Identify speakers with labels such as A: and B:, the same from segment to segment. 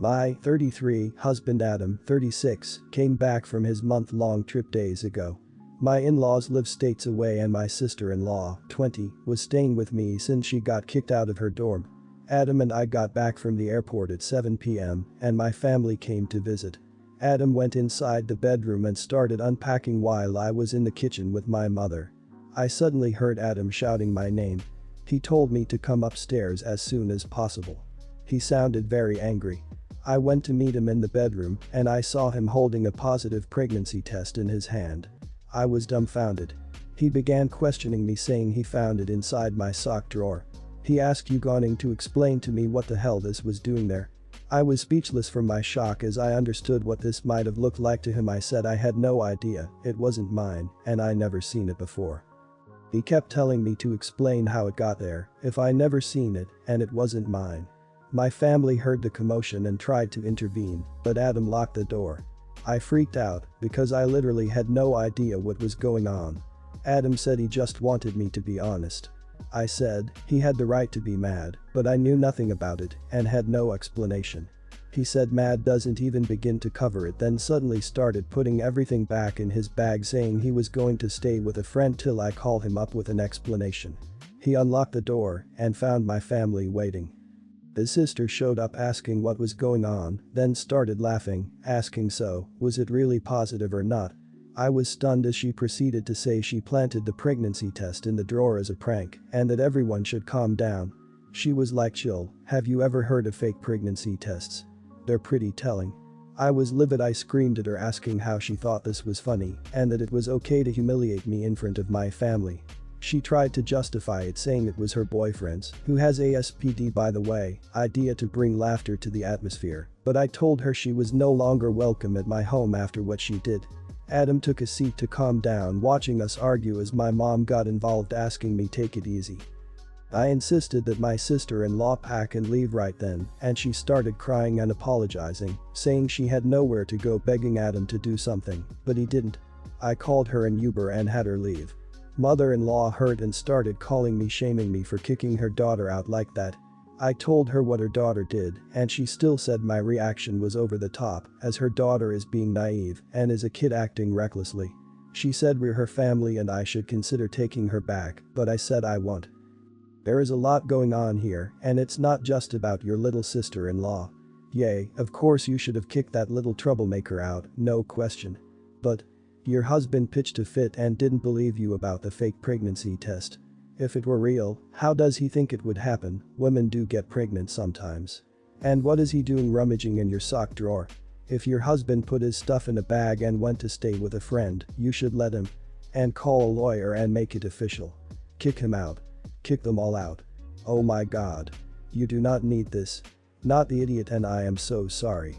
A: My 33 husband Adam, 36, came back from his month-long trip days ago. My in-laws live states away and my sister-in-law, 20, was staying with me since she got kicked out of her dorm. Adam and I got back from the airport at 7 p.m. and my family came to visit. Adam went inside the bedroom and started unpacking while I was in the kitchen with my mother. I suddenly heard Adam shouting my name. He told me to come upstairs as soon as possible. He sounded very angry. I went to meet him in the bedroom and I saw him holding a positive pregnancy test in his hand. I was dumbfounded. He began questioning me saying he found it inside my sock drawer. He asked you going to explain to me what the hell this was doing there. I was speechless from my shock as I understood what this might have looked like to him. I said I had no idea, it wasn't mine, and I never seen it before. He kept telling me to explain how it got there, if I never seen it, and it wasn't mine. My family heard the commotion and tried to intervene, but Adam locked the door. I freaked out because I literally had no idea what was going on. Adam said he just wanted me to be honest. I said he had the right to be mad, but I knew nothing about it and had no explanation. He said mad doesn't even begin to cover it, then suddenly started putting everything back in his bag saying he was going to stay with a friend till I call him up with an explanation. He unlocked the door and found my family waiting. His sister showed up asking what was going on, then started laughing, asking so, was it really positive or not? I was stunned as she proceeded to say she planted the pregnancy test in the drawer as a prank and that everyone should calm down. She was like, chill, have you ever heard of fake pregnancy tests? They're pretty telling. I was livid. I screamed at her asking how she thought this was funny and that it was okay to humiliate me in front of my family. She tried to justify it saying it was her boyfriend's, who has ASPD by the way, idea to bring laughter to the atmosphere, but I told her she was no longer welcome at my home after what she did. Adam took a seat to calm down watching us argue as my mom got involved asking me take it easy. I insisted that my sister-in-law pack and leave right then and she started crying and apologizing, saying she had nowhere to go, begging Adam to do something, but he didn't. I called her an Uber and had her leave. Mother-in-law heard and started calling me, shaming me for kicking her daughter out like that. I told her what her daughter did and she still said my reaction was over the top as her daughter is being naive and is a kid acting recklessly. She said we're her family and I should consider taking her back, but I said I won't. There is a lot going on here and it's not just about your little sister-in-law. Yay, of course you should have kicked that little troublemaker out, no question. But your husband pitched a fit and didn't believe you about the fake pregnancy test. If it were real, how does he think it would happen? Women do get pregnant sometimes. And what is he doing rummaging in your sock drawer? If your husband put his stuff in a bag and went to stay with a friend, you should let him. And call a lawyer and make it official. Kick him out. Kick them all out. Oh my god. You do not need this. Not the idiot, and I am so sorry.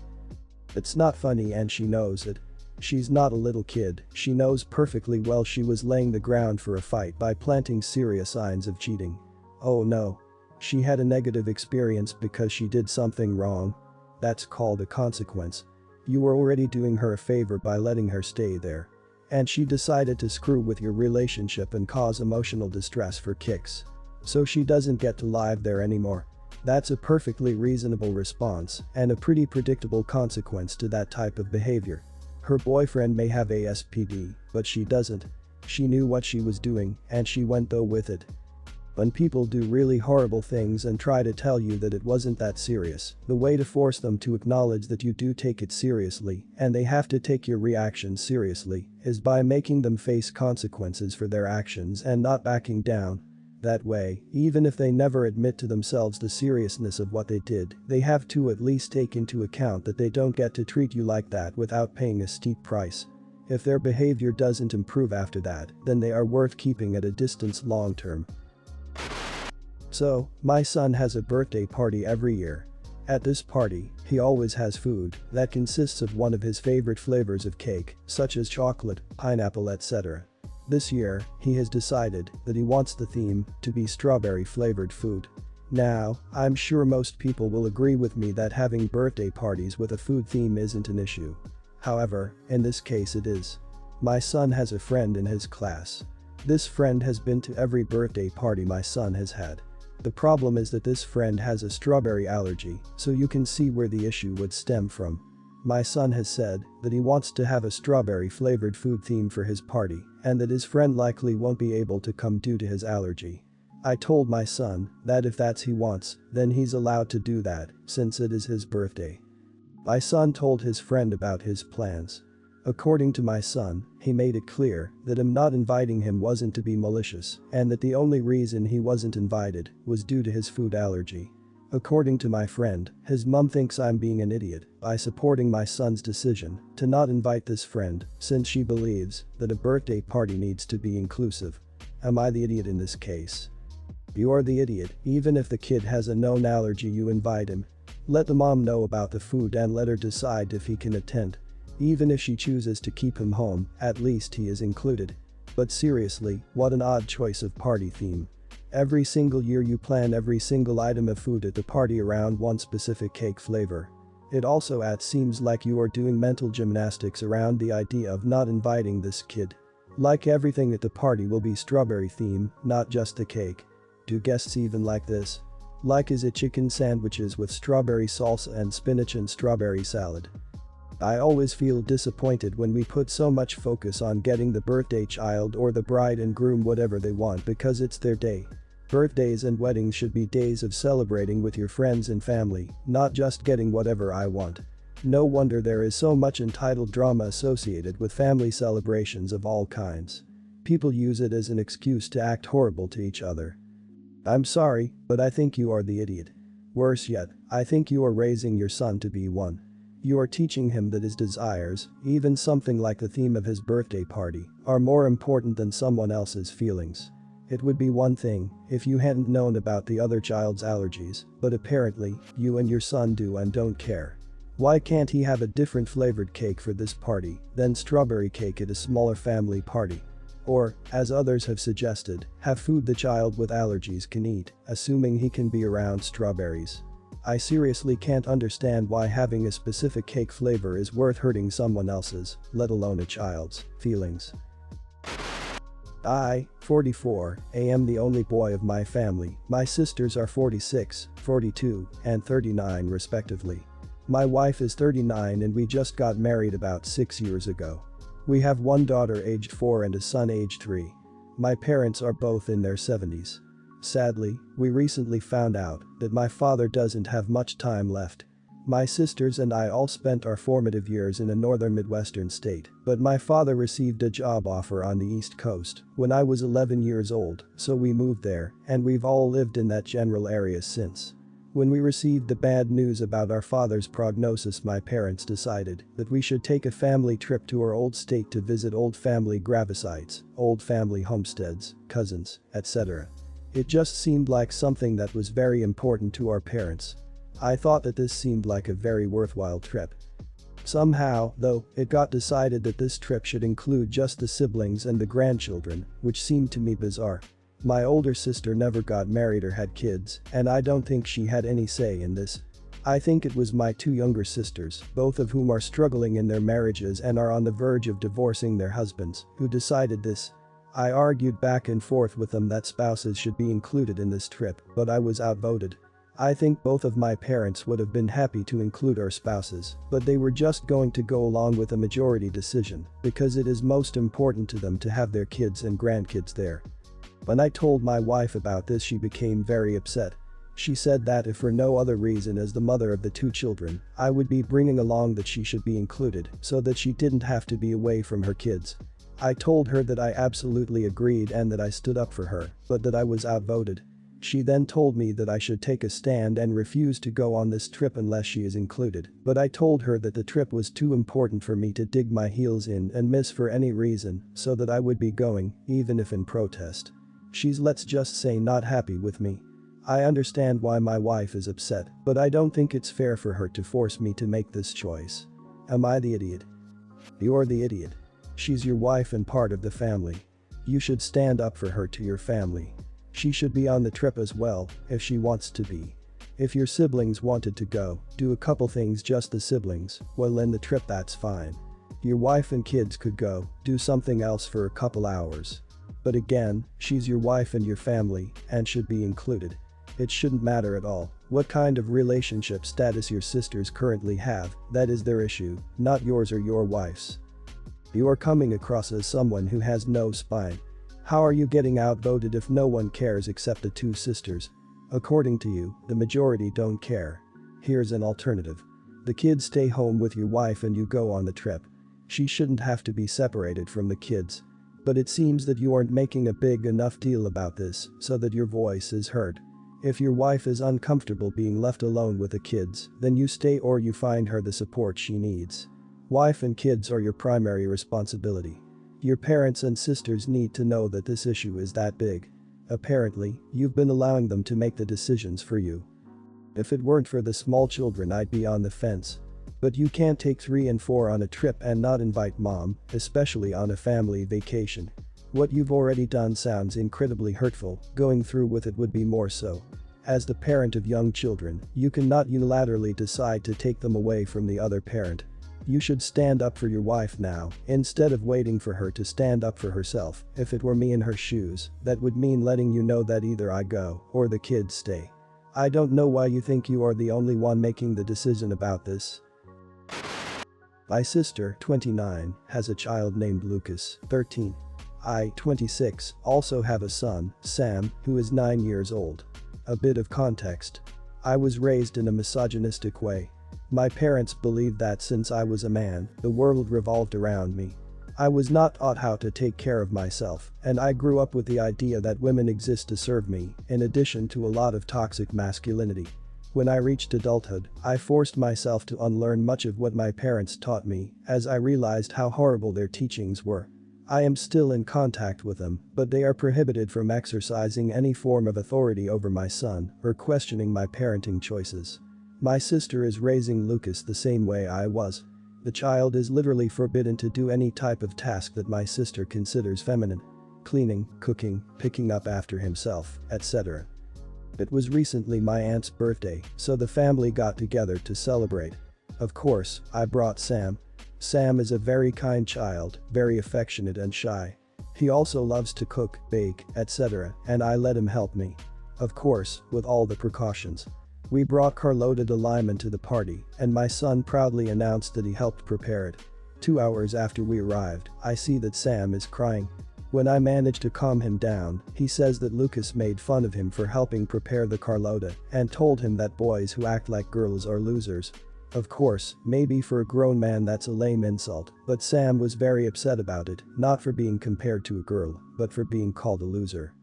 A: It's not funny and she knows it. She's not a little kid, she knows perfectly well she was laying the ground for a fight by planting serious signs of cheating. Oh no. She had a negative experience because she did something wrong. That's called a consequence. You were already doing her a favor by letting her stay there. And she decided to screw with your relationship and cause emotional distress for kicks. So she doesn't get to live there anymore. That's a perfectly reasonable response and a pretty predictable consequence to that type of behavior. Her boyfriend may have ASPD, but she doesn't. She knew what she was doing and she went though with it. When people do really horrible things and try to tell you that it wasn't that serious, the way to force them to acknowledge that you do take it seriously and they have to take your reaction seriously is by making them face consequences for their actions and not backing down. That way, even if they never admit to themselves the seriousness of what they did, they have to at least take into account that they don't get to treat you like that without paying a steep price. If their behavior doesn't improve after that, then they are worth keeping at a distance long term. So, my son has a birthday party every year. At this party, he always has food that consists of one of his favorite flavors of cake, such as chocolate, pineapple, etc. This year, he has decided that he wants the theme to be strawberry flavored food. Now, I'm sure most people will agree with me that having birthday parties with a food theme isn't an issue. However, in this case it is. My son has a friend in his class. This friend has been to every birthday party my son has had. The problem is that this friend has a strawberry allergy, so you can see where the issue would stem from. My son has said that he wants to have a strawberry flavored food theme for his party and that his friend likely won't be able to come due to his allergy. I told my son that if that's he wants, then he's allowed to do that since it is his birthday. My son told his friend about his plans. According to my son, he made it clear that him not inviting him wasn't to be malicious and that the only reason he wasn't invited was due to his food allergy. According to my friend, his mum thinks I'm being an idiot by supporting my son's decision to not invite this friend since she believes that a birthday party needs to be inclusive. Am I the idiot in this case? You are the idiot. Even if the kid has a known allergy, you invite him. Let the mom know about the food and let her decide if he can attend. Even if she chooses to keep him home, at least he is included. But seriously, what an odd choice of party theme. Every single year you plan every single item of food at the party around one specific cake flavor. It also seems like you are doing mental gymnastics around the idea of not inviting this kid. Like everything at the party will be strawberry theme, not just the cake. Do guests even like this? Like, is it chicken sandwiches with strawberry salsa and spinach and strawberry salad? I always feel disappointed when we put so much focus on getting the birthday child or the bride and groom whatever they want because it's their day. Birthdays and weddings should be days of celebrating with your friends and family, not just getting whatever I want. No wonder there is so much entitled drama associated with family celebrations of all kinds. People use it as an excuse to act horrible to each other. I'm sorry, but I think you are the idiot. Worse yet, I think you are raising your son to be one. You are teaching him that his desires, even something like the theme of his birthday party, are more important than someone else's feelings. It would be one thing if you hadn't known about the other child's allergies, but apparently, you and your son do and don't care. Why can't he have a different flavored cake for this party than strawberry cake at a smaller family party? Or, as others have suggested, have food the child with allergies can eat, assuming he can be around strawberries. I seriously can't understand why having a specific cake flavor is worth hurting someone else's, let alone a child's, feelings. I, 44, am the only boy of my family. My sisters are 46, 42, and 39 respectively. My wife is 39 and we just got married about 6 years ago. We have one daughter aged 4 and a son aged 3. My parents are both in their 70s. Sadly, we recently found out that my father doesn't have much time left. My sisters and I all spent our formative years in a northern Midwestern state, but my father received a job offer on the East Coast when I was 11 years old, so we moved there, and we've all lived in that general area since. When we received the bad news about our father's prognosis, my parents decided that we should take a family trip to our old state to visit old family gravesites, old family homesteads, cousins, etc. It just seemed like something that was very important to our parents. I thought that this seemed like a very worthwhile trip. Somehow, though, it got decided that this trip should include just the siblings and the grandchildren, which seemed to me bizarre. My older sister never got married or had kids, and I don't think she had any say in this. I think it was my 2 younger sisters, both of whom are struggling in their marriages and are on the verge of divorcing their husbands, who decided this. I argued back and forth with them that spouses should be included in this trip, but I was outvoted. I think both of my parents would have been happy to include our spouses, but they were just going to go along with a majority decision because it is most important to them to have their kids and grandkids there. When I told my wife about this, she became very upset. She said that if for no other reason as the mother of the 2 children, I would be bringing along that she should be included so that she didn't have to be away from her kids. I told her that I absolutely agreed and that I stood up for her, but that I was outvoted. She then told me that I should take a stand and refuse to go on this trip unless she is included, but I told her that the trip was too important for me to dig my heels in and miss for any reason, so that I would be going, even if in protest. She's, let's just say, not happy with me. I understand why my wife is upset, but I don't think it's fair for her to force me to make this choice. Am I the idiot? You're the idiot. She's your wife and part of the family. You should stand up for her to your family. She should be on the trip as well, if she wants to be. If your siblings wanted to go, do a couple things, just the siblings, well in the trip, that's fine. Your wife and kids could go, do something else for a couple hours. But again, she's your wife and your family, and should be included. It shouldn't matter at all what kind of relationship status your sisters currently have, that is their issue, not yours or your wife's. You are coming across as someone who has no spine. How are you getting outvoted if no one cares except the two sisters? According to you, the majority don't care. Here's an alternative. The kids stay home with your wife and you go on the trip. She shouldn't have to be separated from the kids. But it seems that you aren't making a big enough deal about this so that your voice is heard. If your wife is uncomfortable being left alone with the kids, then you stay or you find her the support she needs. Wife and kids are your primary responsibility. Your parents and sisters need to know that this issue is that big. Apparently, you've been allowing them to make the decisions for you. If it weren't for the small children, I'd be on the fence. But you can't take 3 and 4 on a trip and not invite mom, especially on a family vacation. What you've already done sounds incredibly hurtful, going through with it would be more so. As the parent of young children, you cannot unilaterally decide to take them away from the other parent. You should stand up for your wife now, instead of waiting for her to stand up for herself. If it were me in her shoes, that would mean letting you know that either I go or the kids stay. I don't know why you think you are the only one making the decision about this. My sister, 29, has a child named Lucas, 13. I, 26, also have a son, Sam, who is 9 years old. A bit of context. I was raised in a misogynistic way. My parents believed that since I was a man, the world revolved around me. I was not taught how to take care of myself, and I grew up with the idea that women exist to serve me, in addition to a lot of toxic masculinity. When I reached adulthood, I forced myself to unlearn much of what my parents taught me, as I realized how horrible their teachings were. I am still in contact with them, but they are prohibited from exercising any form of authority over my son or questioning my parenting choices. My sister is raising Lucas the same way I was. The child is literally forbidden to do any type of task that my sister considers feminine. Cleaning, cooking, picking up after himself, etc. It was recently my aunt's birthday, so the family got together to celebrate. Of course, I brought Sam. Sam is a very kind child, very affectionate and shy. He also loves to cook, bake, etc., and I let him help me. Of course, with all the precautions. We brought Carlota de Lyman to the party, and my son proudly announced that he helped prepare it. 2 hours after we arrived, I see that Sam is crying. When I managed to calm him down, he says that Lucas made fun of him for helping prepare the Carlota and told him that boys who act like girls are losers. Of course, maybe for a grown man that's a lame insult, but Sam was very upset about it, not for being compared to a girl, but for being called a loser.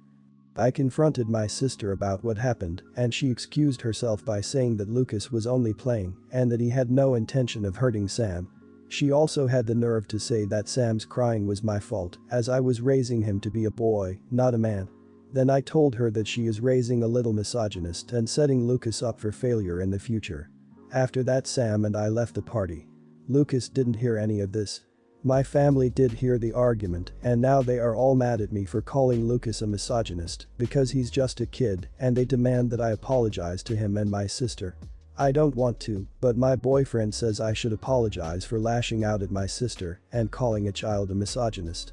A: I confronted my sister about what happened, and she excused herself by saying that Lucas was only playing and that he had no intention of hurting Sam. She also had the nerve to say that Sam's crying was my fault, as I was raising him to be a boy, not a man. Then I told her that she is raising a little misogynist and setting Lucas up for failure in the future. After that, Sam and I left the party. Lucas didn't hear any of this. My family did hear the argument, and now they are all mad at me for calling Lucas a misogynist because he's just a kid, and they demand that I apologize to him and my sister. I don't want to, but my boyfriend says I should apologize for lashing out at my sister and calling a child a misogynist.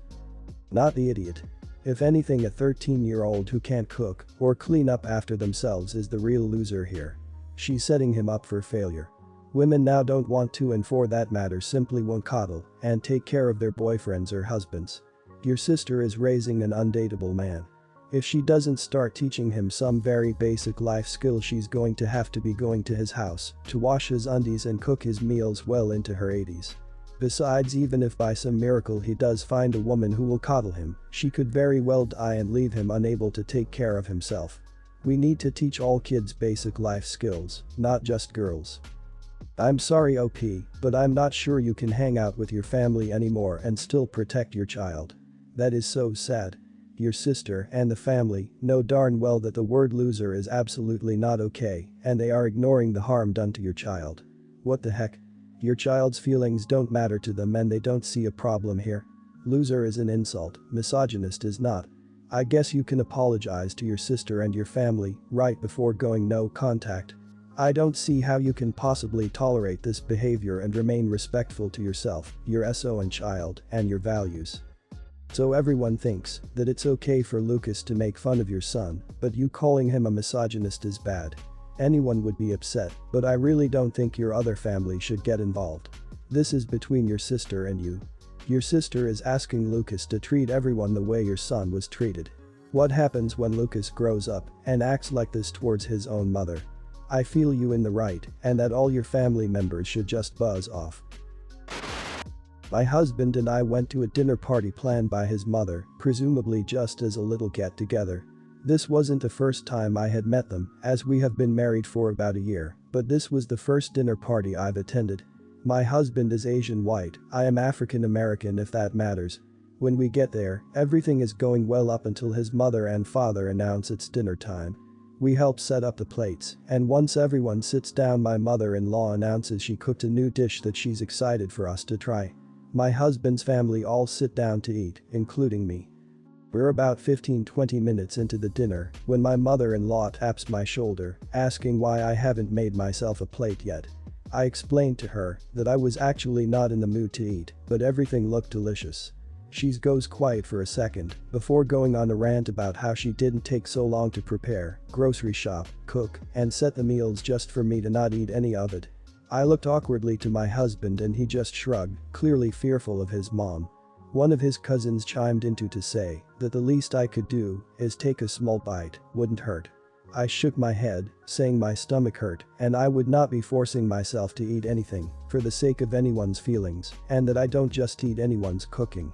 A: Not the idiot. If anything, a 13-year-old who can't cook or clean up after themselves is the real loser here. She's setting him up for failure. Women now don't want to, and for that matter simply won't coddle and take care of their boyfriends or husbands. Your sister is raising an undateable man. If she doesn't start teaching him some very basic life skills, she's going to have to be going to his house to wash his undies and cook his meals well into her 80s. Besides, even if by some miracle he does find a woman who will coddle him, she could very well die and leave him unable to take care of himself. We need to teach all kids basic life skills, not just girls. I'm sorry OP, but I'm not sure you can hang out with your family anymore and still protect your child. That is so sad. Your sister and the family know darn well that the word loser is absolutely not okay, and they are ignoring the harm done to your child. What the heck? Your child's feelings don't matter to them and they don't see a problem here. Loser is an insult, misogynist is not. I guess you can apologize to your sister and your family right before going no contact. I don't see how you can possibly tolerate this behavior and remain respectful to yourself, your SO and child, and your values. So everyone thinks that it's okay for Lucas to make fun of your son, but you calling him a misogynist is bad. Anyone would be upset, but I really don't think your other family should get involved. This is between your sister and you. Your sister is asking Lucas to treat everyone the way your son was treated. What happens when Lucas grows up and acts like this towards his own mother? I feel you in the right and that all your family members should just buzz off. My husband and I went to a dinner party planned by his mother, presumably just as a little get-together. This wasn't the first time I had met them, as we have been married for about a year, but this was the first dinner party I've attended. My husband is Asian white, I am African American if that matters. When we get there, everything is going well up until his mother and father announce it's dinner time. We help set up the plates, and once everyone sits down my mother-in-law announces she cooked a new dish that she's excited for us to try. My husband's family all sit down to eat, including me. We're about 15-20 minutes into the dinner when my mother-in-law taps my shoulder, asking why I haven't made myself a plate yet. I explained to her that I was actually not in the mood to eat, but everything looked delicious. She goes quiet for a second before going on a rant about how she didn't take so long to prepare, grocery shop, cook, and set the meals just for me to not eat any of it. I looked awkwardly to my husband and he just shrugged, clearly fearful of his mom. One of his cousins chimed in to say that the least I could do is take a small bite, wouldn't hurt. I shook my head, saying my stomach hurt and I would not be forcing myself to eat anything for the sake of anyone's feelings and that I don't just eat anyone's cooking.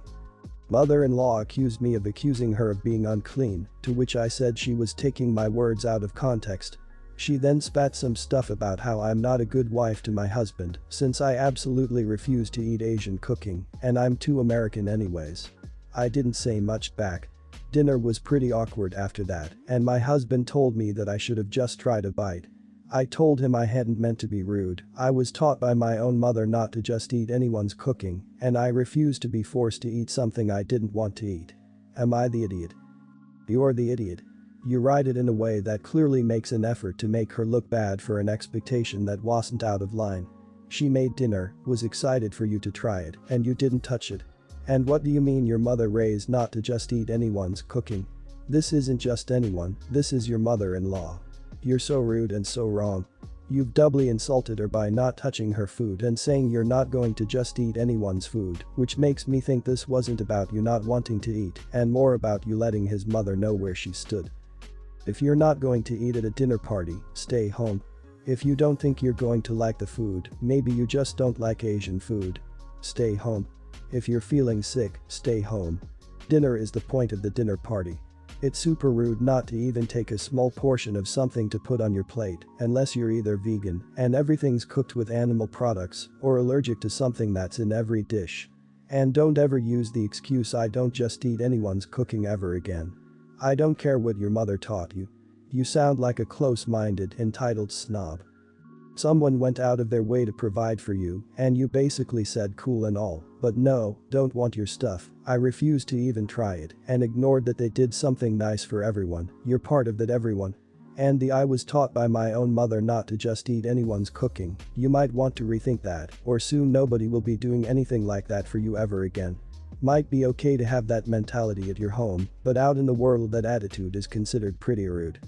A: Mother-in-law accused me of accusing her of being unclean, to which I said she was taking my words out of context. She then spat some stuff about how I'm not a good wife to my husband since I absolutely refuse to eat Asian cooking and I'm too American anyways. I didn't say much back. Dinner was pretty awkward after that and my husband told me that I should have just tried a bite. I told him I hadn't meant to be rude, I was taught by my own mother not to just eat anyone's cooking and I refused to be forced to eat something I didn't want to eat. Am I the idiot? You're the idiot. You write it in a way that clearly makes an effort to make her look bad for an expectation that wasn't out of line. She made dinner, was excited for you to try it, and you didn't touch it. And what do you mean your mother raised not to just eat anyone's cooking? This isn't just anyone, this is your mother-in-law. You're so rude and so wrong. You've doubly insulted her by not touching her food and saying you're not going to just eat anyone's food, which makes me think this wasn't about you not wanting to eat and more about you letting his mother know where she stood. If you're not going to eat at a dinner party, stay home. If you don't think you're going to like the food, maybe you just don't like Asian food. Stay home. If you're feeling sick, stay home. Dinner is the point of the dinner party. It's super rude not to even take a small portion of something to put on your plate unless you're either vegan and everything's cooked with animal products or allergic to something that's in every dish. And don't ever use the excuse I don't just eat anyone's cooking ever again. I don't care what your mother taught you. You sound like a close-minded, entitled snob. Someone went out of their way to provide for you and you basically said cool and all, but no, don't want your stuff, I refuse to even try it and ignored that they did something nice for everyone, you're part of that everyone. And I was taught by my own mother not to just eat anyone's cooking, you might want to rethink that or soon nobody will be doing anything like that for you ever again. Might be okay to have that mentality at your home, but out in the world that attitude is considered pretty rude.